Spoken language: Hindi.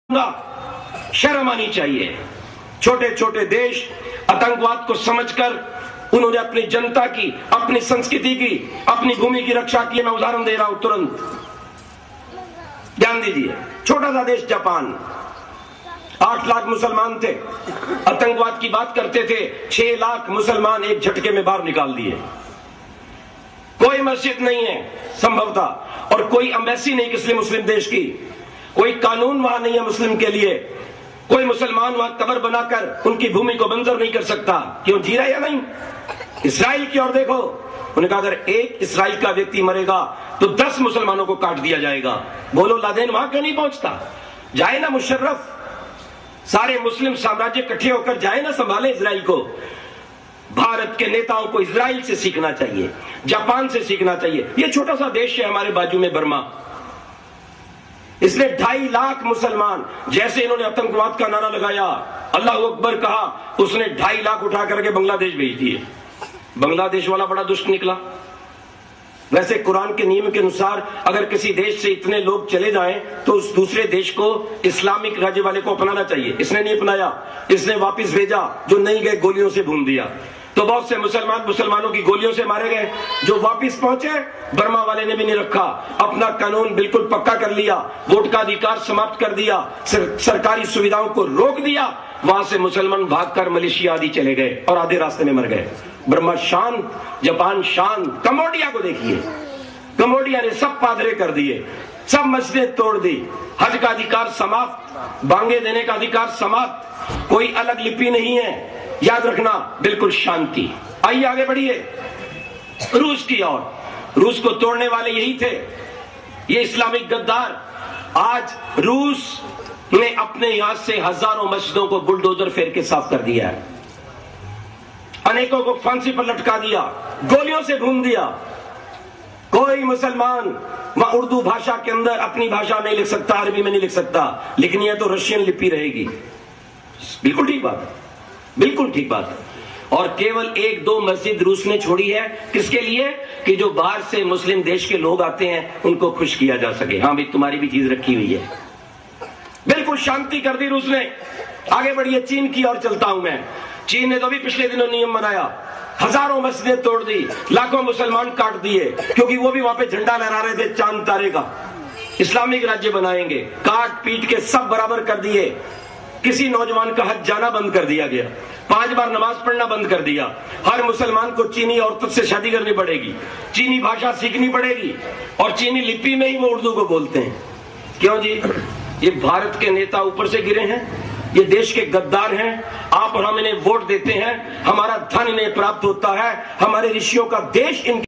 शर्म आनी चाहिए। छोटे छोटे देश आतंकवाद को समझकर उन्होंने अपनी जनता की, अपनी संस्कृति की, अपनी भूमि की रक्षा की। मैं उदाहरण दे रहा हूं, तुरंत ध्यान दीजिए। छोटा सा देश जापान, 8 लाख मुसलमान थे, आतंकवाद की बात करते थे, 6 लाख मुसलमान एक झटके में बाहर निकाल दिए। कोई मस्जिद नहीं है संभवतः, और कोई एम्बेसी नहीं किसी मुस्लिम देश की, कोई कानून वहां नहीं है मुस्लिम के लिए, कोई मुसलमान वहां कब्र बनाकर उनकी भूमि को बंजर नहीं कर सकता। क्यों, जी रहा है या नहीं? इसराइल की ओर देखो, उन्होंने कहा अगर एक इसराइल का व्यक्ति मरेगा तो 10 मुसलमानों को काट दिया जाएगा। बोलो लादेन वहां क्यों नहीं पहुंचता? जाए ना मुशर्रफ, सारे मुस्लिम साम्राज्य इकट्ठे होकर जाए ना, संभाले इसराइल को। भारत के नेताओं को इसराइल से सीखना चाहिए, जापान से सीखना चाहिए। ये छोटा सा देश है हमारे बाजू में, बर्मा, इसने 2.5 लाख मुसलमान, जैसे इन्होंने आतंकवाद का नारा लगाया, अल्लाह अकबर कहा, उसने 2.5 लाख उठा करके बांग्लादेश भेज दिए। बांग्लादेश वाला बड़ा दुष्ट निकला। वैसे कुरान के नियम के अनुसार अगर किसी देश से इतने लोग चले जाएं तो उस दूसरे देश को इस्लामिक राज्य वाले को अपनाना चाहिए। इसने नहीं अपनाया, इसने वापस भेजा, जो नहीं गए गोलियों से भून दिया। तो बहुत से मुसलमानों की गोलियों से मारे गए। जो वापस पहुंचे, बर्मा वाले ने भी नहीं रखा, अपना कानून बिल्कुल पक्का कर लिया, वोट का अधिकार समाप्त कर दिया, सरकारी सुविधाओं को रोक दिया। वहां से मुसलमान भागकर मलेशिया आदि चले गए और आधे रास्ते में मर गए। बर्मा शांत, जापान शांत। कंबोडिया को देखिए, कंबोडिया ने सब पादरे कर दिए, सब मस्जिदें तोड़ दी, हज का अधिकार समाप्त, बांगे देने का अधिकार समाप्त, कोई अलग लिपि नहीं है, याद रखना, बिल्कुल शांति। आइए आगे बढ़िए रूस की ओर। रूस को तोड़ने वाले यही थे, ये इस्लामिक गद्दार। आज रूस ने अपने यहां से हजारों मस्जिदों को बुलडोजर फेर के साफ कर दिया है, अनेकों को फांसी पर लटका दिया, गोलियों से भून दिया। कोई मुसलमान वहां उर्दू भाषा के अंदर अपनी भाषा नहीं लिख सकता, अरबी में नहीं लिख सकता, लिखनी है तो रशियन लिपि रहेगी। बिल्कुल ठीक बात, बिल्कुल ठीक बात। और केवल 1-2 मस्जिद रूस ने छोड़ी है, किसके लिए? कि जो बाहर से मुस्लिम देश के लोग आते हैं उनको खुश किया जा सके। हाँ भाई, तुम्हारी भी चीज रखी हुई है। बिल्कुल शांति कर दी रूस ने। आगे बढ़िए चीन की ओर चलता हूं मैं। चीन ने तो भी पिछले दिनों नियम बनाया, हजारों मस्जिदें तोड़ दी, लाखों मुसलमान काट दिए, क्योंकि वो भी वहां पे झंडा लहरा रहे थे चांद तारे का, इस्लामिक राज्य बनाएंगे। काट पीट के सब बराबर कर दिए। किसी नौजवान का हज जाना बंद कर दिया गया, 5 बार नमाज पढ़ना बंद कर दिया। हर मुसलमान को चीनी औरत से शादी करनी पड़ेगी, चीनी भाषा सीखनी पड़ेगी, और चीनी लिपि में ही वो उर्दू को बोलते हैं। क्यों जी? ये भारत के नेता ऊपर से गिरे हैं, ये देश के गद्दार हैं। आप और हम इन्हें वोट देते हैं, हमारा धन इन्हें प्राप्त होता है, हमारे ऋषियों का देश इनके